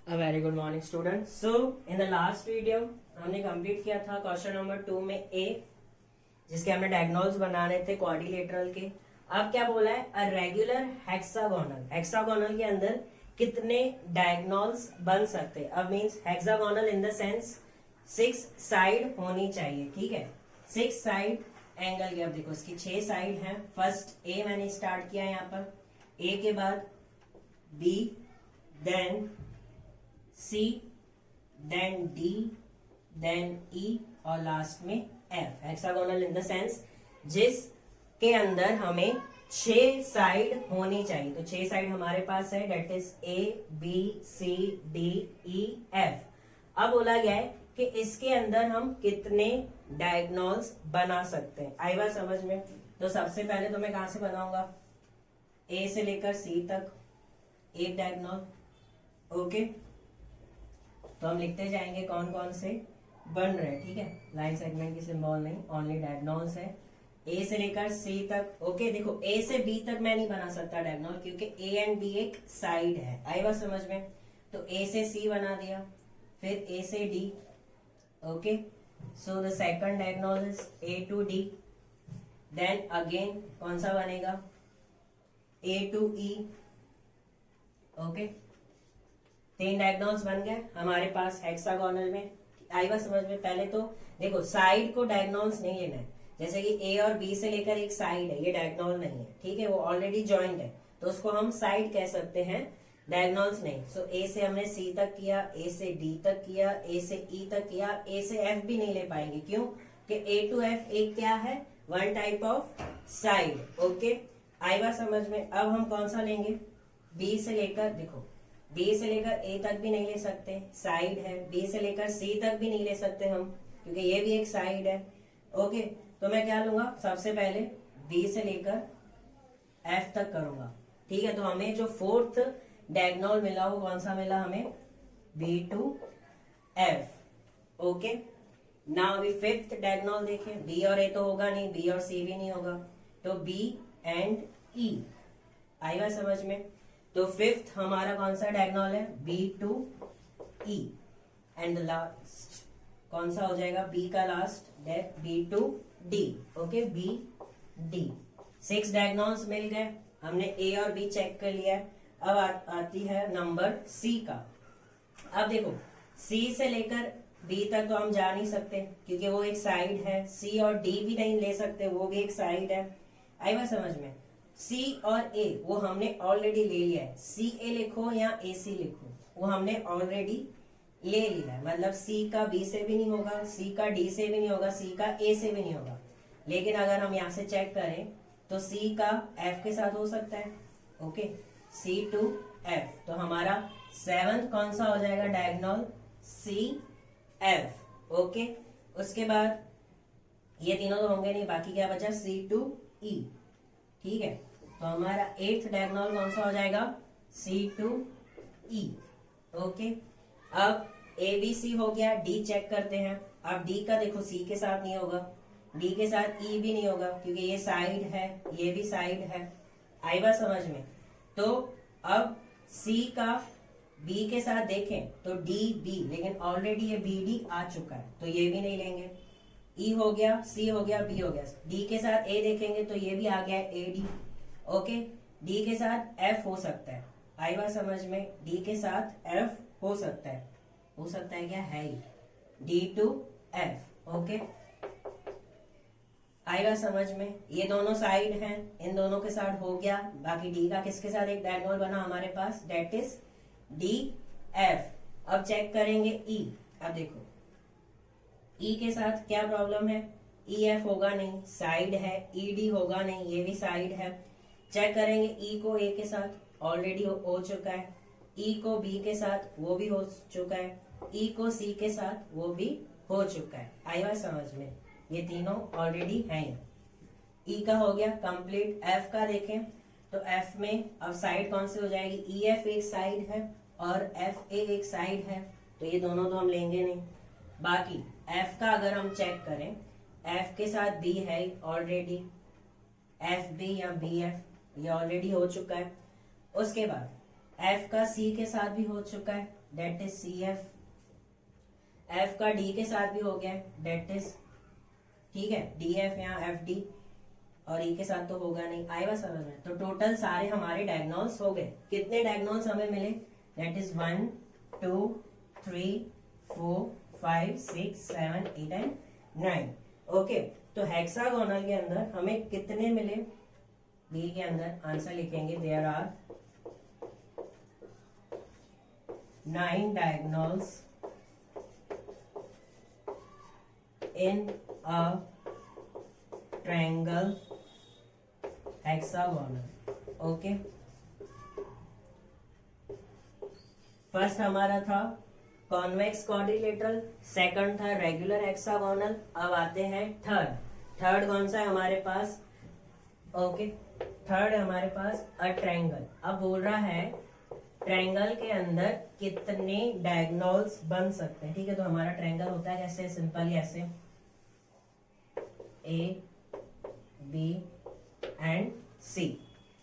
A very good morning students. So in the last video हमने complete किया था question number 2 में ए, जिसके हमने डायगोनल्स बनाने थे क्वाड्रिलेटरल के। अब क्या बोला है, अ रेगुलर हेक्सागोनल, हेक्सागोनल के अंदर कितने डायगोनल्स बन सकते हैं। अब means hexagonal in the sense 6 side होनी चाहिए, ठीक है, 6 साइड एंगल की। अब देखो इसकी 6 साइड हैं। फर्स्ट ए मैंने स्टार्ट किया यहाँ पर, ए के बाद B, then C, then D, then E और लास्ट में F। Hexagonal in the sense जिसके अंदर हमें 6 साइड होनी चाहिए। तो 6 साइड हमारे पास है, that is A, B, C, D, E, F। अब बोला गया है कि इसके अंदर हम कितने डायगोनल्स बना सकते हैं। आई बात समझ में? तो सबसे पहले तो मैं कहां से बनाऊंगा, A से लेकर C तक एक डायगोनल, ओके। तो हम लिखते जाएंगे कौन कौन से बन रहे हैं, ठीक है। लाइन सेगमेंट की सिंबल नहीं, ओनली डायगोनल्स है। ए से लेकर सी तक, ओके। देखो ए से बी तक मैं नहीं बना सकता डायगोनल, क्योंकि ए एंड बी एक साइड है। आई बात समझ में? तो ए से सी बना दिया, फिर ए से D, okay. So the second diagonal is A to D. Then again कौन सा बनेगा, A to E, okay. 3 diagonals बन गए हमारे पास हेक्सागोनल में। आई बात समझ में? पहले तो देखो साइड को डायगोनल्स नहीं लेना है, जैसे कि ए और बी से लेकर एक साइड है, ये डायगोनल नहीं है, ठीक है, वो ऑलरेडी जॉइंट है, तो उसको हम साइड कह सकते हैं, डायगोनल्स नहीं। सो ए से हमने सी तक किया, ए से डी तक किया, ए से ई तक किया, ए से एफ भी नहीं ले पाएंगे, क्यों कि ए टू एफ एक क्या है, one type of side, okay. आई बात समझ में? अब हम कौन सा लेंगे, बी से लेकर, देखो बी से लेकर ए तक भी नहीं ले सकते, साइड है। बी से लेकर सी तक भी नहीं ले सकते हम, क्योंकि ये भी एक साइड है, ओके। तो मैं क्या लूंगा, सबसे पहले बी से लेकर एफ तक करूंगा, ठीक है। तो हमें जो फोर्थ डायगोनल मिला वो कौन सा मिला हमें, B to F, okay. Now अभी फिफ्थ डायगोनल देखें, बी और ए तो होगा नहीं, बी और सी भी नहीं होगा, तो बी एंड ई। आई बात समझ में? तो फिफ्थ हमारा कौन सा डायगोनल है, B to E, and last कौन सा हो जाएगा, बी का लास्ट, that B to D, okay, B D. 6 diagonals मिल गए, हमने ए और बी चेक कर लिया है। अब आती है नंबर सी का। अब देखो सी से लेकर बी तक तो हम जा नहीं सकते, क्योंकि वो एक साइड है। सी और डी भी नहीं ले सकते, वो भी एक साइड है। आई बात समझ में? सी और ए वो हमने ऑलरेडी ले लिया है, सी ए लिखो या ए सी लिखो, वो हमने ऑलरेडी ले लिया है। मतलब सी का बी से भी नहीं होगा, सी का डी से भी नहीं होगा, सी का ए से भी नहीं होगा। लेकिन अगर हम यहाँ से चेक करें तो सी का एफ के साथ हो सकता है, ओके, सी टू एफ। तो हमारा 7th कौन सा हो जाएगा डायगोनल, सी एफ, ओके। उसके बाद ये तीनों तो होंगे नहीं, बाकी क्या बचा, सी टू ई, ठीक है। तो हमारा 8th डायगोनल कौन सा हो जाएगा, सी टू ई, ओके। अब ए बी सी हो गया, डी चेक करते हैं। अब डी का देखो सी के साथ नहीं होगा, डी के साथ ई भी नहीं होगा, क्योंकि ये साइड है, ये भी साइड है। आई बात समझ में? तो अब सी का बी के साथ देखें तो डी बी, लेकिन ऑलरेडी ये बी डी आ चुका है, तो ये भी नहीं लेंगे। ई हो गया, सी हो गया, बी हो गया। डी के साथ ए देखेंगे तो ये भी आ गया ए डी, ओके। डी के साथ एफ हो सकता है, आई बात समझ में? डी के साथ एफ हो सकता है, हो सकता है, क्या है, डी टू एफ, ओके। आई बात समझ में? ये दोनों साइड हैं, इन दोनों के साथ हो गया। बाकी डी का किसके साथ एक डायगोनल बना हमारे पास, डेट इज डी एफ। अब चेक करेंगे ई। अब देखो ई के साथ क्या प्रॉब्लम है, ई एफ होगा नहीं, साइड है, ई डी होगा नहीं, ये भी साइड है। चेक करेंगे ई को ए के साथ ऑलरेडी हो चुका है, ई को बी के साथ वो भी हो चुका है, ई को सी के साथ वो भी हो चुका है। आई बात समझ में? ये तीनों ऑलरेडी हैं। ई का हो गया कंप्लीट। एफ का देखें तो एफ में अब साइड कौन सी हो जाएगी, ई एफ एक साइड है और एफ ए एक साइड है, तो ये दोनों तो हम लेंगे नहीं। बाकी एफ का अगर हम चेक करें, एफ के साथ बी है ऑलरेडी, एफ बी या बी एफ ये ऑलरेडी हो चुका है। उसके बाद एफ का सी के साथ भी हो चुका है, that is C F. F का डी के साथ भी हो गया है, डेट इज, ठीक है, डी एफ या एफ डी। और ई के साथ तो होगा नहीं, आएगा समझ में। तो टोटल सारे हमारे डायगोनल्स हो गए। कितने डायगोनल्स हमें मिले? That is 1 2 3 4 5 6 7 8 and 9। ओके, तो हेक्सागोनल के अंदर हमें कितने मिले? बी के अंदर आंसर लिखेंगे, there are 9 diagonals in a triangle hexagonal। Okay, first हमारा था कॉन्वेक्स क्वाड्रिलेटरल, सेकंड था रेगुलर हेक्सागोनल। अब आते हैं थर्ड। थर्ड कौन सा है हमारे पास? ओके, थर्ड है हमारे पास अ ट्रायंगल। अब बोल रहा है ट्रायंगल के अंदर कितने डायगोनल्स बन सकते हैं। ठीक है, तो हमारा ट्रायंगल होता है कैसे? सिंपली ऐसे, ए बी एंड सी।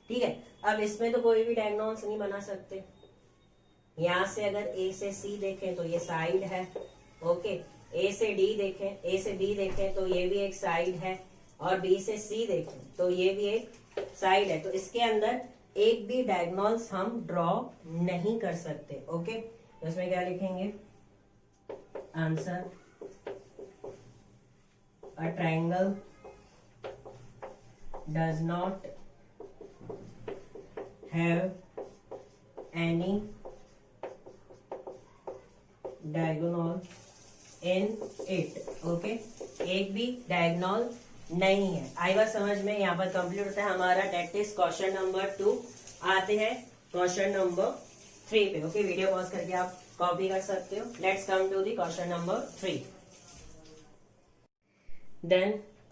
ठीक है, अब इसमें तो कोई भी डायगोनल्स नहीं बना सकते। यहां से अगर ए से सी देखें तो ये साइड है। ओके, ए से डी देखें, ए से बी देखें तो ये भी एक साइड है, और बी से सी देखें तो ये भी एक साइड है। तो इसके अंदर एक भी डायगोनल्स हम ड्रॉ नहीं कर सकते। ओके, तो इसमें क्या लिखेंगे? Answer, a triangle does not have any diagonal in it। Okay, एक भी डायगोनल नहीं है। आई बात समझ में? यहाँ पर कंप्लीट होता है हमारा डेट इज क्वेश्चन नंबर 2। आते हैं क्वेश्चन नंबर 3 पे। ओके, वीडियो पॉज करके आप कॉपी कर सकते हो। Let's come to the question number 3। Then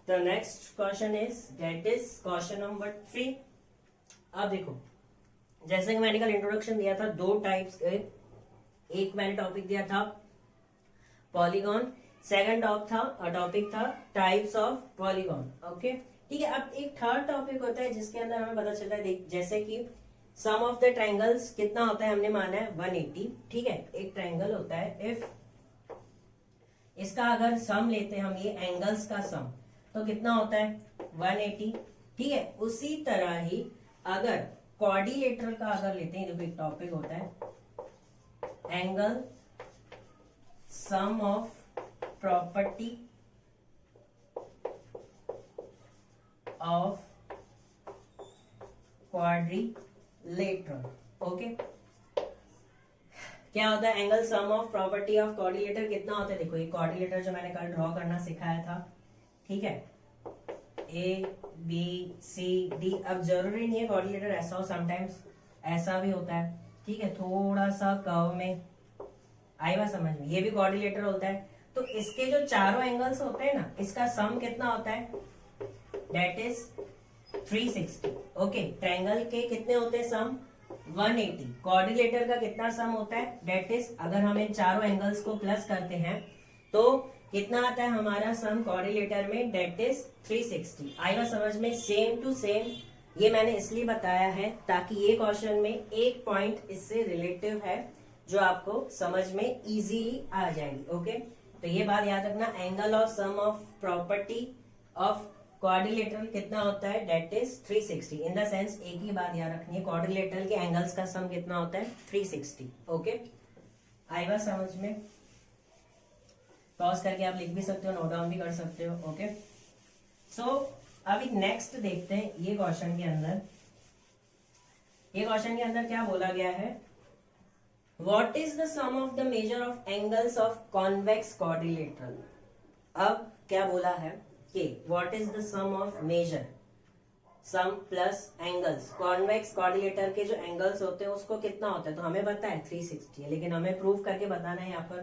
the next question is that is question number 3। अब देखो, जैसे कि मैंने कल इंट्रोडक्शन दिया था, दो टाइप्स के, एक मैंने टॉपिक दिया था पॉलीगॉन, सेकंड टॉपिक था टाइप्स ऑफ पॉलीगॉन। ओके, ठीक है। अब एक थर्ड टॉपिक होता है जिसके अंदर हमें पता चलता है, जैसे कि सम ऑफ द ट्रायंगल्स कितना होता है, हमने माना है 180। ठीक है, एक ट्रायंगल होता है, इफ इसका अगर सम लेते हैं हम, ये एंगल्स का सम, तो कितना होता है? 180। ठीक है, उसी तरह ही अगर क्वाड्रिलेटरल का अगर लेते हैं, देखो एक टॉपिक होता है angle sum of property of quadrilateral. Okay, क्या होता है angle sum of property of quadrilateral? कितना होता है? देखो ये क्वाड्रिलेटर जो मैंने कल ड्रॉ करना सिखाया था, ठीक है, ए बी सी डी। अब जरूरी नहीं है क्वाड्रिलेटर ऐसा हो, समटाइम्स ऐसा भी होता है। ठीक है, थोड़ा सा कर्व में, आई बात समझ में? ये भी क्वाड्रिलेटर होता है। तो इसके जो चारों एंगल्स होते हैं ना, इसका सम कितना होता है? That is 360। ओके, ट्रायंगल के कितने होते हैं सम? 180। क्वाड्रिलेटर का कितना सम होता है? डेट इज, अगर हम इन चारों एंगल्स को प्लस करते हैं तो कितना आता है हमारा सम क्वाड्रिलेटर में? That is 360। आएगा समझ में? Same to same. ये मैंने इसलिए बताया है ताकि ये क्वेश्चन में एक पॉइंट इससे रिलेटिव है जो आपको समझ में इजीली आ जाएगी। ओके, तो ये बात याद रखना, angle of sum of property of quadrilateral कितना होता है? That is 360। In the sense एक ही बात याद रखनी है, क्वाड्रिलेटरल के एंगल्स का सम कितना होता है? 360। ओके, आएगा समझ में? पॉज करके आप लिख भी सकते हो, नोट डाउन भी कर सकते हो। ओके, सो अभी नेक्स्ट देखते हैं ये क्वेश्चन के अंदर। ये क्वेश्चन के अंदर क्या बोला गया है? What is the sum of the measure of angles of convex quadrilateral. अब क्या बोला है कि what is the sum of measure, sum plus angles, convex quadrilateral के जो एंगल्स होते हैं उसको कितना होता है? तो हमें पता है 360 है, लेकिन हमें प्रूव करके बताना है यहाँ पर।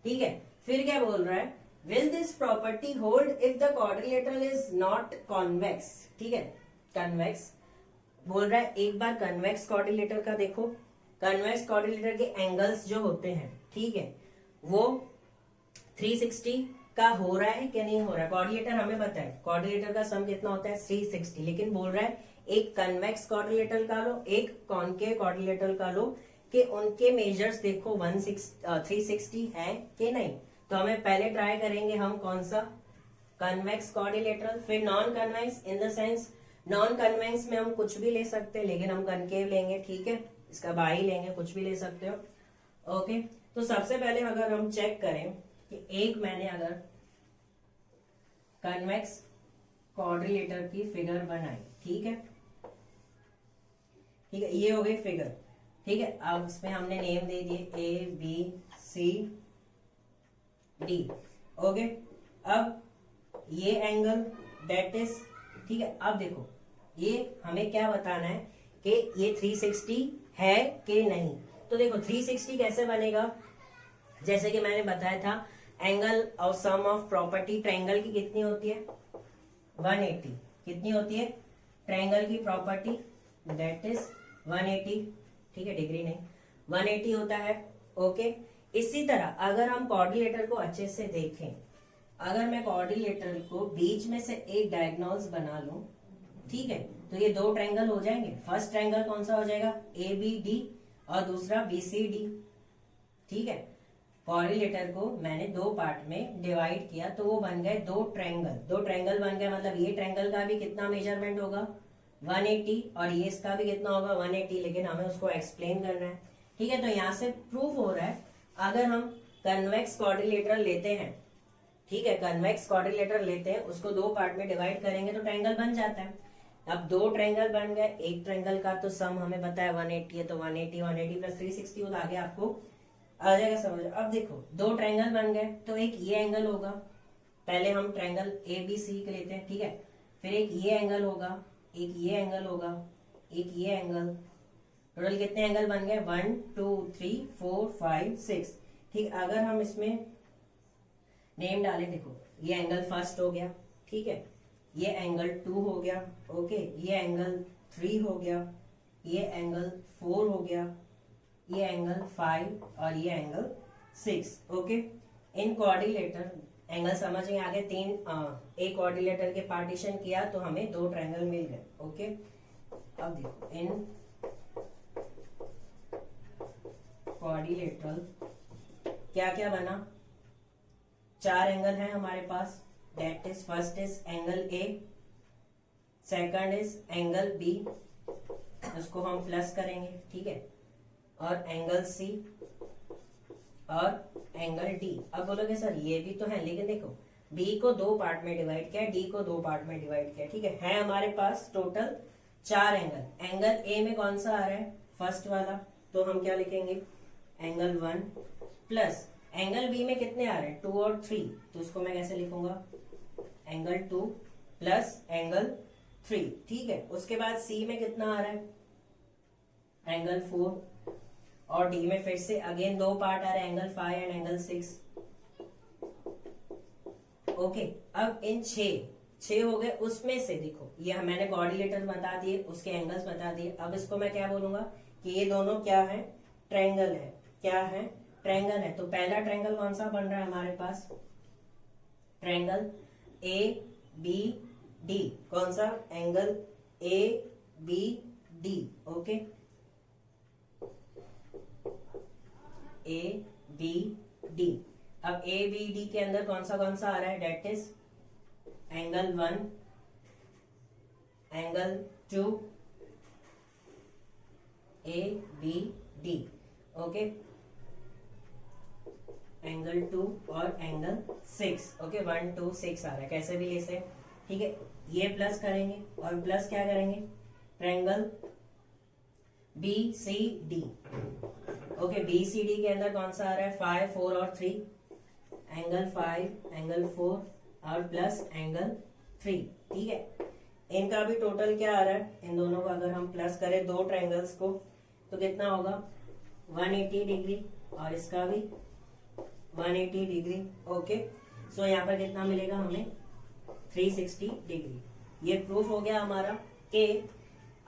ठीक है, फिर क्या बोल रहा है? Will this property hold if the quadrilateral is not convex. ठीक है, कन्वेक्स बोल रहा है। एक बार कन्वेक्स क्वाड्रिलेटर का देखो, कन्वेक्स क्वाड्रिलेटर के एंगल्स जो होते हैं, ठीक है, वो 360 का हो रहा है कि नहीं हो रहा है? क्वाड्रिलेटर हमें पता है, क्वाड्रिलेटर का सम कितना होता है? 360। लेकिन बोल रहा है एक कन्वेक्स क्वाड्रिलेटरल का लो, एक कॉनकेव क्वाड्रिलेटरल का लो, कि उनके मेजर्स देखो 360 है कि नहीं। तो हमें पहले ट्राई करेंगे हम कौन सा, कन्वेक्स क्वाड्रिलेटरल, फिर non convex in the sense non convex में हम कुछ भी ले सकते हैं, लेकिन हम कनकेव लेंगे, ठीक है, इसका बाई लेंगे, कुछ भी ले सकते हो। ओके, तो सबसे पहले अगर हम चेक करें कि एक मैंने अगर कन्वेक्स क्वाड्रिलेटर की फिगर बनाई, ठीक है, ठीक है, ये हो गई फिगर, ठीक है। अब इसमें हमने नेम दे दिए A B C D, okay. अब ये एंगल दैट इज, ठीक है। अब देखो ये हमें क्या बताना है कि ये 360 है कि नहीं। तो देखो 360 कैसे बनेगा, जैसे कि मैंने बताया था एंगल और सम ऑफ प्रॉपर्टी ट्रायंगल की कितनी होती है 180, कितनी होती है ट्रायंगल की प्रॉपर्टी दैट इज 180, ठीक है, डिग्री नहीं 180 होता है, ओके। इसी तरह अगर हम क्वाड्रिलेटर को अच्छे से देखें, अगर मैं क्वाड्रिलेटर को बीच में से एक डायगोनल्स बना लूं, ठीक है, तो ये दो ट्रायंगल हो जाएंगे। फर्स्ट ट्रायंगल कौन सा हो जाएगा ए बी डी और दूसरा बी सी डी, ठीक है। क्वाड्रिलेटर को मैंने दो पार्ट में डिवाइड किया तो वो बन गए दो ट्रायंगल, दो ट्रायंगल बन गए, मतलब ये ट्रायंगल का भी कितना मेजरमेंट होगा 180 और ये इसका भी कितना होगा 180, लेकिन हमें उसको एक्सप्लेन करना है, ठीक है। तो यहाँ से प्रूफ हो रहा है अगर हम कन्वेक्स क्वाड्रिलेटरल लेते हैं, ठीक है, कन्वेक्स क्वाड्रिलेटरल लेते हैं, उसको दो पार्ट में डिवाइड करेंगे तो ट्रायंगल बन जाता है। अब दो ट्रायंगल बन गए, एक ट्रायंगल का तो सम हमें पता है 180 है, तो 180 प्लस 360 हो, तो आगे आपको आ जाएगा समझ। अब देखो दो ट्रायंगल बन गए, तो एक ये एंगल होगा, पहले हम ट्रायंगल ए बी सी के लेते हैं, ठीक है, फिर एक ये एंगल होगा, एक ये एंगल होगा, एक ये एंगल, टोटल कितने एंगल बन गए 1 2 3 4 5 6, ठीक। अगर हम इसमें नेम डालें, देखो ये एंगल फर्स्ट हो गया, ठीक है, ये एंगल 2 हो गया, ओके, ये एंगल 3 हो गया, ये एंगल 4 हो गया, ये एंगल 5 और ये एंगल 6, ओके। इन क्वाड्रिलेटर एंगल समझ में आ गए, तीन एक क्वाड्रिलेटर के पार्टीशन किया तो हमें दो ट्रायंगल मिल गए, ओके। अब देखो इन क्वाड्रिलेटरल क्या क्या बना, चार एंगल हैं हमारे पास, that is first is angle A, second is angle B, उसको हम प्लस करेंगे, ठीक है, और एंगल सी और एंगल डी। अब बोलोगे सर ये भी तो है, लेकिन देखो बी को दो पार्ट में डिवाइड किया, डी को दो पार्ट में डिवाइड किया, ठीक है हमारे पास टोटल चार एंगल। एंगल ए में कौन सा आ रहा है फर्स्ट वाला, तो हम क्या लिखेंगे एंगल 1 प्लस एंगल बी में कितने आ रहे हैं 2 और 3, तो उसको मैं कैसे लिखूंगा एंगल 2 प्लस एंगल 3, ठीक है। उसके बाद सी में कितना आ रहा है एंगल 4 और डी में फिर से अगेन दो पार्ट आ रहे हैं एंगल 5 एंड एंगल 6, ओके। अब इन छह हो गए, उसमें से देखो ये मैंने क्वाड्रिलेटर बता दिए, उसके एंगल्स बता दिए। अब इसको मैं क्या बोलूंगा कि ये दोनों क्या है ट्रायंगल है, क्या है ट्रायंगल है। तो पहला ट्रायंगल कौन सा बन रहा है हमारे पास ट्रायंगल ए बी डी, कौन सा angle A B D, okay, A B D. अब ए बी डी के अंदर कौन सा आ रहा है that is angle 1 angle 2 A B D, okay, angle 2 और एंगल 6, ओके 1 2 6 आ रहा है, कैसे भी ले से, ठीक है। ये प्लस करेंगे और प्लस क्या करेंगे triangle B C D, okay, B C D के अंदर कौन सा आ रहा है 5 4 और 3, एंगल 5 एंगल 4 और प्लस एंगल 3, ठीक है। इनका भी टोटल क्या आ रहा है, इन दोनों को अगर हम प्लस करें दो ट्रायंगल्स को तो कितना होगा 180 डिग्री और इसका भी 180 डिग्री, ओके। सो यहाँ पर कितना मिलेगा हमें 360 डिग्री। ये प्रूफ हो गया हमारा कि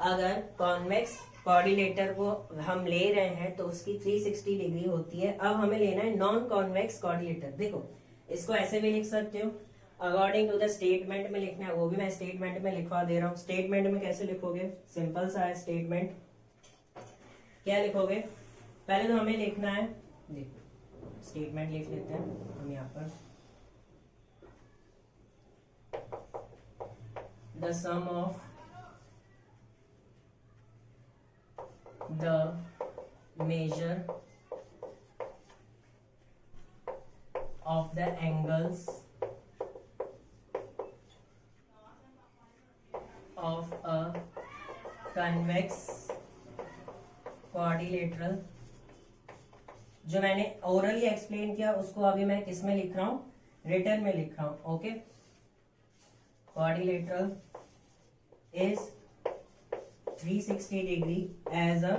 अगर कॉन्वेक्स क्वाड्रिलेटर को हम ले रहे हैं तो उसकी 360 डिग्री होती है। अब हमें लेना है नॉन कॉन्वेक्स क्वाड्रिलेटर। देखो इसको ऐसे भी लिख सकते हो अकॉर्डिंग टू द स्टेटमेंट में लिखना है, वो भी मैं स्टेटमेंट में लिखवा दे रहा हूँ। स्टेटमेंट में कैसे लिखोगे, सिंपल सा है स्टेटमेंट। क्या लिखोगे, पहले तो हमें लिखना है, देखो स्टेटमेंट लिख लेते हैं हम यहाँ पर। The sum of the measure of the angles of a convex quadrilateral, जो मैंने ओरली एक्सप्लेन किया उसको अभी मैं किस में लिख रहा हूं, रिटर्न में लिख रहा हूं। Okay, quadrilateral is 360 degree as a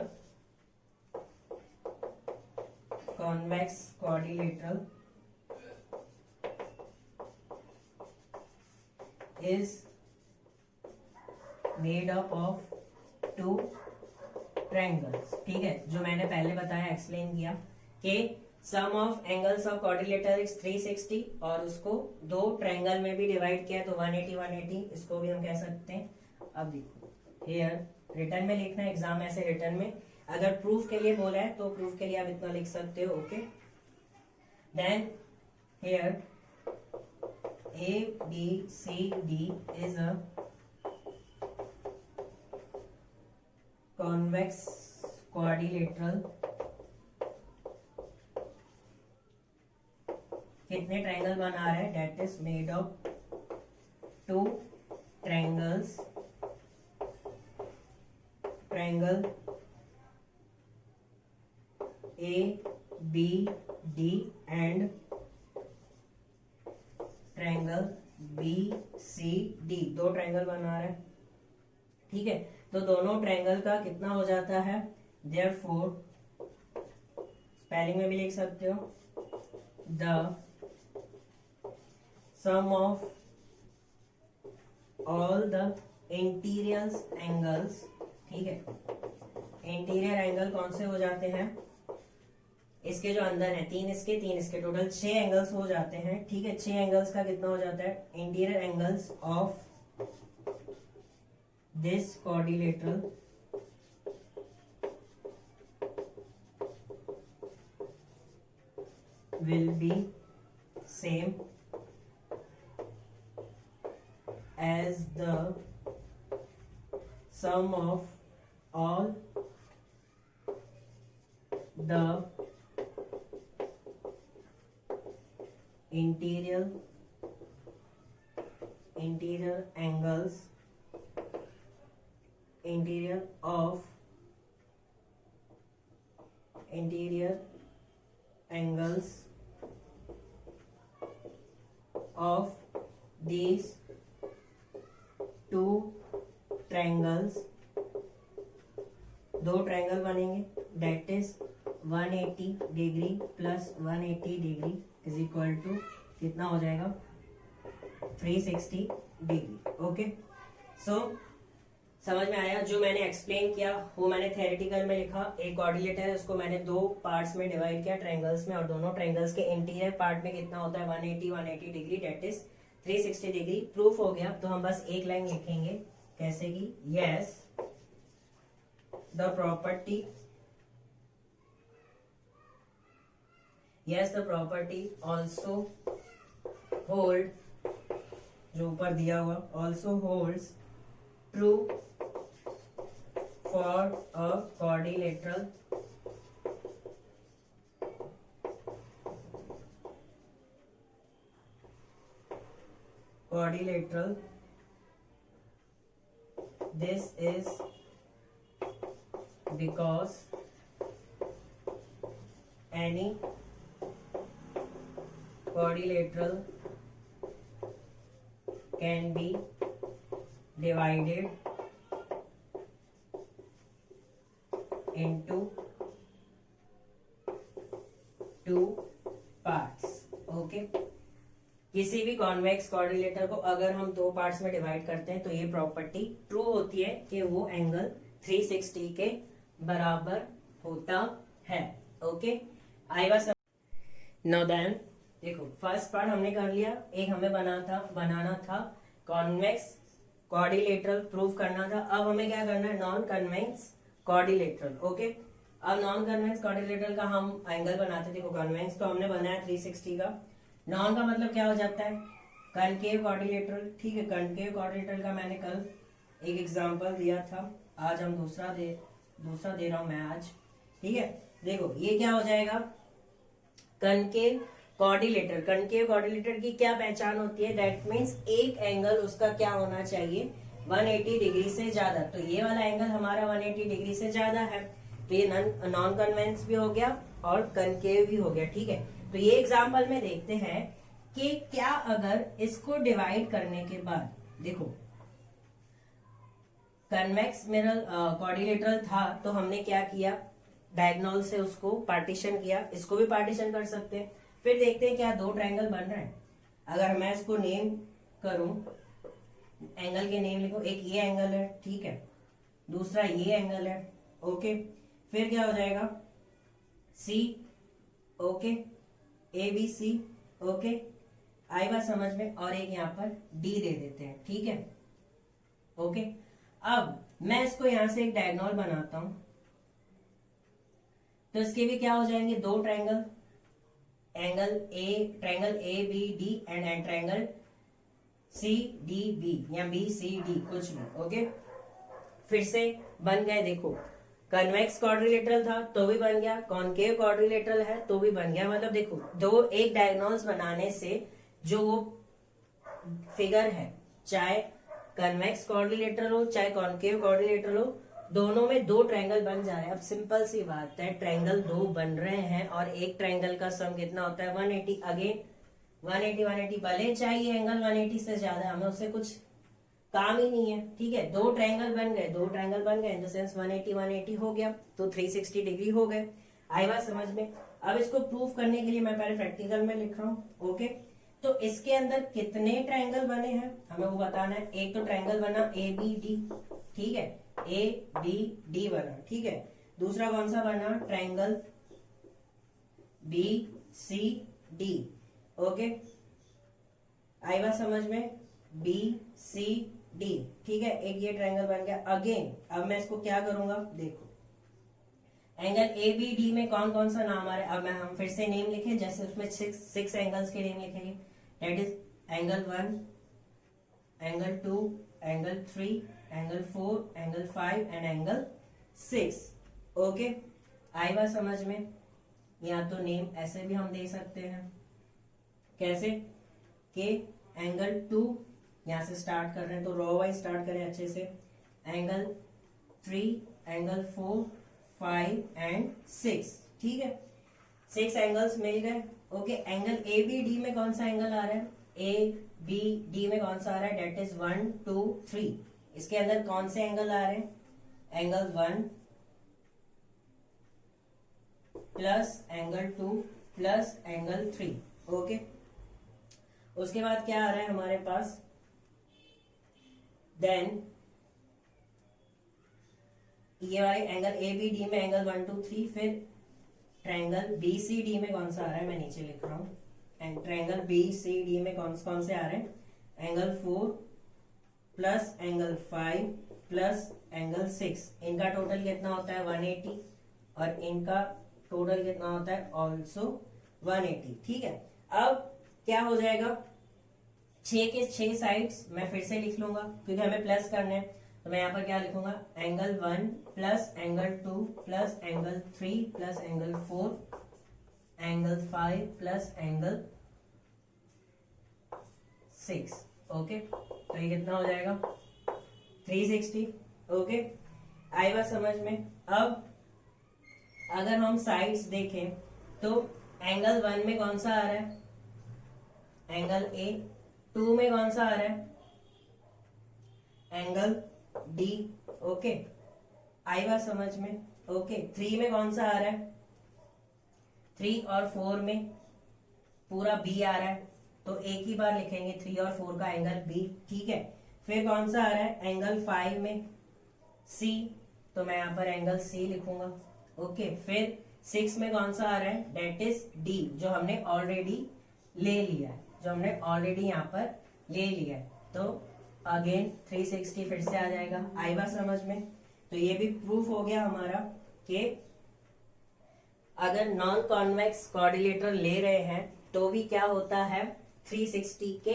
convex quadrilateral is made up of two triangles। ठीक है, जो मैंने पहले बताया, एक्सप्लेन किया कि sum of angles of quadrilateral is 360 और उसको दो ट्रायंगल में भी डिवाइड किया तो 180 180, इसको भी हम कह सकते हैं। अब देखो हियर रिटर्न में लिखना है, एग्जाम ऐसे रिटर्न में, अगर प्रूफ के लिए बोला है तो प्रूफ के लिए आप इतना लिख सकते हो। Okay, then here A, B, C, D is a convex quadrilateral। कितने ट्रायंगल बना रहा है, that is made of two triangles, triangle A, B, D and triangle B C D, दो ट्रायंगल बना रहा है। ठीक है, तो दोनों ट्रायंगल का कितना हो जाता है, देयरफॉर स्पेलिंग में भी लिख सकते हो, the sum of all the interior angles. ठीक है, इंटीरियर एंगल कौन से हो जाते हैं, इसके जो अंदर है, तीन इसके टोटल 6 एंगल्स हो जाते हैं। ठीक है, 6 एंगल्स का कितना हो जाता है, interior angles of this quadrilateral will be same as the sum of all the interior angles, interior angles of these two triangles, दो ट्रायंगल बनेंगे, that is 180 degree plus 180 degree is equal to कितना हो जाएगा, 360 degree. Okay, सो समझ में आया, जो मैंने एक्सप्लेन किया वो मैंने थ्योरेटिकल में लिखा। एक क्वाड्रिलेटर है, उसको मैंने दो पार्ट्स में डिवाइड किया ट्रायंगल्स में, और दोनों ट्रायंगल्स के इंटीरियर पार्ट में कितना होता है, 180 degree, that is 360 degree. Proof हो गया, तो हम बस एक लाइन लिखेंगे, कैसे कि yes the property also hold, जो ऊपर दिया हुआ, also holds true for a quadrilateral this is because any quadrilateral can be divided into two parts। Okay, किसी भी कॉन्वेक्स क्वाड्रिलेटर को अगर हम दो पार्ट्स में डिवाइड करते हैं तो ये प्रॉपर्टी ट्रू होती है कि वो एंगल 360 के बराबर होता है। Okay, I was now then देखो फर्स्ट पार्ट हमने कर लिया, एक हमें बनाना था कॉन्वेक्स क्वाड्रिलेटरल, प्रूफ करना था। अब हमें क्या करना है, नॉन कन्वेक्स क्वाड्रिलेटरल। ओके, अब नॉन कन्वेक्स क्वाड्रिलेटरल का हम एंगल बनाते। देखो कन्वेक्स तो हमने बनाया 360 का, नॉन का मतलब क्या हो जाता है, कनकेव क्वाड्रिलेटरल। ठीक है, कनकेव क्वाड्रिलेटरल का मैंने कल एक एग्जांपल दिया था, आज हम दूसरा दे रहा हूं मैं आज। ठीक है, देखो ये क्या हो जाएगा, कनकेव क्वाड्रिलेटरल। कनकेव क्वाड्रिलेटरल की क्या पहचान होती है, दैट मीन्स एक एंगल उसका क्या होना चाहिए, 180 डिग्री से ज्यादा। तो ये वाला एंगल हमारा 180 डिग्री से ज्यादा है, तो ये नॉन कन्वेक्स भी हो गया और कनकेव भी हो गया। ठीक है, तो ये एग्जांपल में देखते हैं कि क्या अगर इसको डिवाइड करने के बाद, देखो कन्वेक्स मिरर क्वाड्रिलेटरल था तो हमने क्या किया, डायगोनल से उसको पार्टीशन किया, इसको भी पार्टीशन कर सकते हैं। फिर देखते हैं क्या दो ट्रायंगल बन रहे हैं। अगर मैं इसको नेम करूं, एंगल के नेम लिखो, एक ये एंगल है, ठीक है, दूसरा ये एंगल है। ओके, फिर क्या हो जाएगा, C, okay, A B C. Okay, आई बात समझ में, और एक यहाँ पर डी दे देते हैं। ठीक है, ओके, अब मैं इसको यहां से एक डायगोनल बनाता हूं, तो इसके भी क्या हो जाएंगे, दो triangle, triangle A B D and triangle C D B या बी सी डी, कुछ भी। ओके, फिर से बन गए। देखो कन्वेक्स क्वाड्रिलेटरल था तो भी बन गया, कॉनकेव क्वाड्रिलेटरल है तो भी बन गया। मतलब देखो दो एक डायगोनल्स बनाने से जो वो फिगर है, चाहे कन्वेक्स क्वाड्रिलेटरल हो चाहे कॉनकेव क्वाड्रिलेटरल हो, दोनों में दो ट्रायंगल बन जा रहे हैं। अब सिंपल सी बात है, ट्रायंगल दो बन रहे हैं और एक ट्रायंगल का सम कितना होता है, 180। अगेन 180 भले चाहिए एंगल 180 से ज्यादा, हमें उससे कुछ काम ही नहीं है। ठीक है, दो ट्रायंगल बन गए इन द सेंस 180 हो गया, तो 360 डिग्री हो गए। आई बात समझ में। अब इसको प्रूफ करने के लिए मैं पहले प्रैक्टिकल में लिख रहा हूं। ओके, तो इसके अंदर कितने ट्रायंगल बने हैं हमें वो बताना है। एक तो ट्रायंगल बना ए बी डी, ठीक है, ए बी डी बना। ठीक है, दूसरा कौन सा बना, triangle B C D. Okay, आई बात समझ में, बी सी डी। ठीक है, एक ये ट्रायंगल बन गया। अगेन अब मैं इसको क्या करूंगा, देखो एंगल ए बी डी में कौन कौन सा नाम आ रहा है। अब हम फिर से नेम लिखे, जैसे उसमें सिक्स एंगल्स के नेम लिखेंगे, that is angle 1, angle 2, angle 3, angle 4, angle 5 and angle 6। Okay, आई बात समझ में। या तो नेम ऐसे भी हम दे सकते हैं, कैसे कि एंगल 2 यहां से स्टार्ट कर रहे हैं तो रो वाइज स्टार्ट करें अच्छे से, एंगल 3, एंगल 4, 5 एंड 6। ठीक है, 6 एंगल्स मिल गए। Okay, angle A B D में कौन सा एंगल आ रहा है, ए बी डी में कौन सा आ रहा है, डेट इज 1 2 3। इसके अंदर कौन से एंगल आ रहे हैं, angle 1 plus angle 2 plus angle 3। Okay, उसके बाद क्या आ रहा है हमारे पास, देन ये वाले एंगल ए बी डी में एंगल 1 2 3, फिर ट्रायंगल बी सी डी में कौन सा आ रहा है, मैं नीचे लिख रहा हूं, ट्रायंगल बी सी डी में कौन से आ रहे हैं, angle 4 plus angle 5 plus angle 6। इनका टोटल कितना होता है 180 और इनका टोटल कितना होता है ऑल्सो 180। ठीक है, अब क्या हो जाएगा, 6 के 6 साइड्स मैं फिर से लिख लूंगा क्योंकि हमें प्लस करना है, तो मैं यहाँ पर क्या लिखूंगा, angle 1 plus angle 2 plus angle 3 plus angle 4 angle 5 plus angle 6। Okay, तो ये कितना हो जाएगा 360। ओके, आई बात समझ में। अब अगर हम साइड्स देखें तो एंगल 1 में कौन सा आ रहा है, एंगल ए, 2 में कौन सा आ रहा है, एंगल डी। ओके, आई बात समझ में। ओके, 3 में कौन सा आ रहा है, 3 और 4 में पूरा बी आ रहा है, तो एक ही बार लिखेंगे 3 और 4 का एंगल बी। ठीक है, फिर कौन सा आ रहा है, एंगल 5 में सी, तो मैं यहां पर एंगल सी लिखूंगा। ओके, फिर 6 में कौन सा आ रहा है, डेट इज डी, जो हमने ऑलरेडी ले लिया है, जो हमने ऑलरेडी यहाँ पर ले लिया है, तो अगेन 360 फिर से आ जाएगा। आई बात समझ में? तो ये भी प्रूफ हो गया हमारा कि अगर नॉन कॉन्वेक्स क्वाड्रिलेटरल ले रहे हैं तो भी क्या होता है, 360 के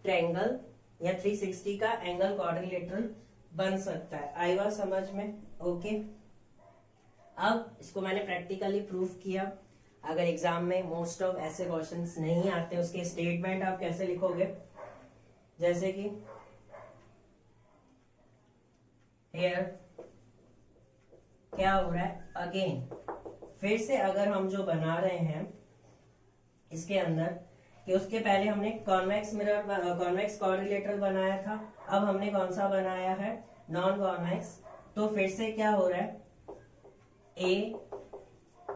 ट्रायंगल या 360 का एंगल क्वाड्रिलेटरल बन सकता है। आई बात समझ में? ओके। अब इसको मैंने प्रैक्टिकली प्रूफ किया। अगर एग्जाम में मोस्ट ऑफ ऐसे क्वेश्चंस नहीं आते, उसके स्टेटमेंट आप कैसे लिखोगे, जैसे कि हियर क्या हो रहा है, अगेन फिर से अगर हम जो बना रहे हैं इसके अंदर कि उसके पहले हमने कॉन्वेक्स मिरर कॉन्वेक्स क्वाड्रिलेटरल बनाया था, अब हमने कौन सा बनाया है, नॉन कॉन्वेक्स। तो फिर से क्या हो रहा है, A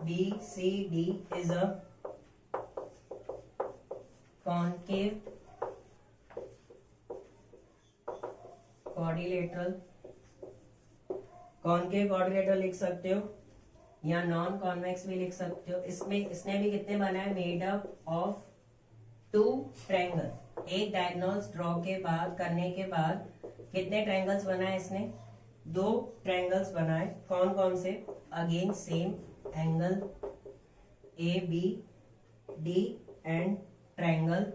B C D is a concave quadrilateral. Concave quadrilateral लिख सकते हो या नॉन कॉन्वेक्स भी लिख सकते हो। इसमें इसने भी कितने बनाए, मेड अप ऑफ 2 ट्रायंगल। एक डायगोनल्स ड्रॉ के बाद करने के बाद कितने ट्रायंगल्स बनाए इसने, 2 ट्रायंगल्स बनाए। कौन कौन से, again same angle A B D and triangle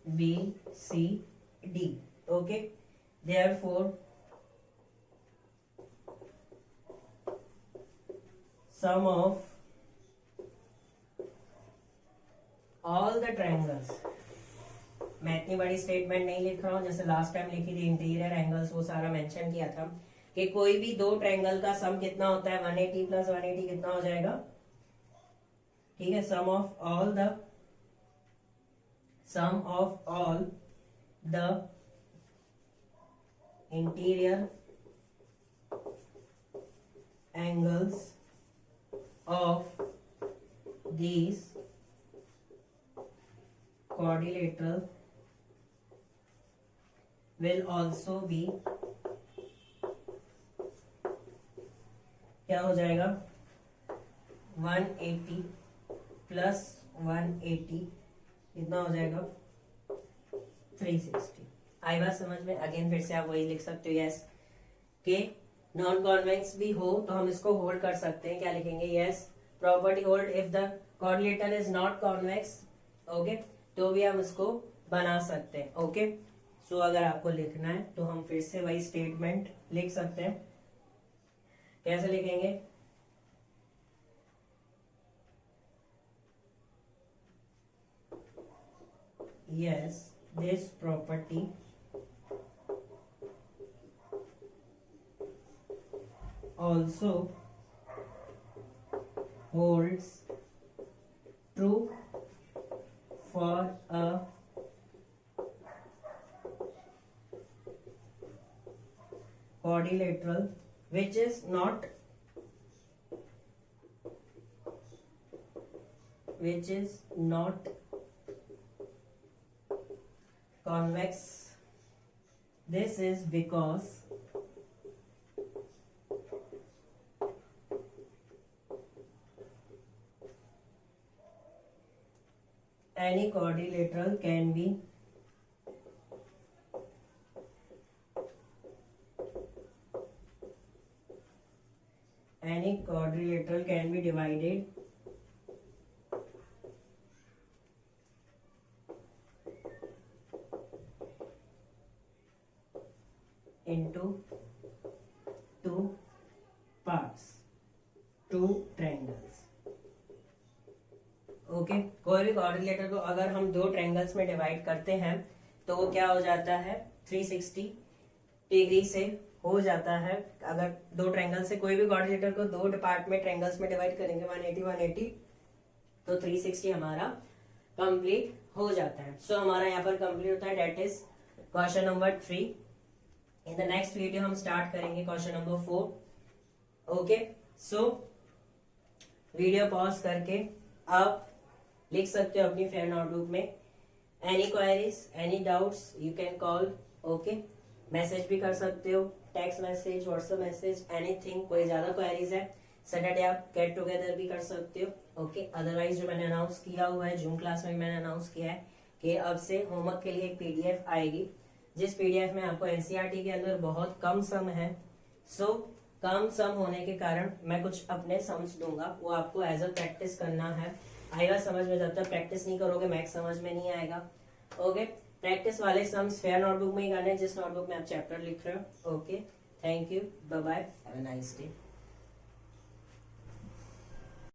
B C D. Okay, therefore sum of all the triangles, मैं इतनी बड़ी स्टेटमेंट नहीं लिख रहा हूं, जैसे लास्ट टाइम लिखी थी इंटीरियर एंगल्स, वो सारा मेंशन किया था कि कोई भी 2 ट्रायंगल का सम कितना होता है, 180 प्लस 180 कितना हो जाएगा, ठीक है। Sum of all the interior angles of these quadrilateral will also be क्या हो जाएगा, 180 प्लस 180 कितना हो जाएगा, 360। आई बात समझ में? अगेन फिर से आप वही लिख सकते हो, यस के नॉन कॉन्वेक्स भी हो तो हम इसको होल्ड कर सकते हैं। क्या लिखेंगे, yes property hold if the quadrilateral is not convex. Okay, तो भी हम इसको बना सकते हैं। ओके, सो अगर आपको लिखना है तो हम फिर से वही स्टेटमेंट लिख सकते हैं। कैसे लिखेंगे, yes this property also holds true for a quadrilateral which is not convex. This is because any quadrilateral can be divided into 2 parts, 2 triangles। Okay, कोई भी क्वाड्रिलेटर को अगर हम 2 ट्रायंगल्स में डिवाइड करते हैं तो वो क्या हो जाता है, 360 डिग्री से हो जाता है। अगर 2 ट्रायंगल से कोई भी क्वाड्रिलेटर को 2 पार्ट में ट्रायंगल्स में डिवाइड करेंगे 180 तो 360 हमारा कंप्लीट हो जाता है। सो हमारा यहाँ पर कंप्लीट होता है। That is question number 3। In the next video हम स्टार्ट करेंगे question number 4। Okay, so video pause करके आप लिख सकते हो अपनी फेयर नोटबुक में, any queries, any doubts you can call. Okay, message भी कर सकते हो, text message, WhatsApp message, anything. कोई ज्यादा क्वेरीज है सैटरडे आप गेट टुगेदर भी कर सकते हो। ओके, अदरवाइज जो मैंने अनाउंस किया हुआ है, जूम क्लास में मैंने अनाउंस किया है कि अब से होमवर्क के लिए एक पीडीएफ आएगी, जिस पीडीएफ में आपको एनसीईआरटी के अंदर बहुत कम सम है। सो कम सम होने के कारण मैं कुछ अपने सम्स दूंगा, वो आपको एज अ प्रैक्टिस करना है। आएगा समझ में, जब तक प्रैक्टिस नहीं करोगे मैथ्स समझ में नहीं आएगा। ओके, प्रैक्टिस वाले सम्स फेयर नोटबुक में ही करने, जिस नोटबुक में आप चैप्टर लिख रहे हो। Okay, thank you, bye bye, have a nice day.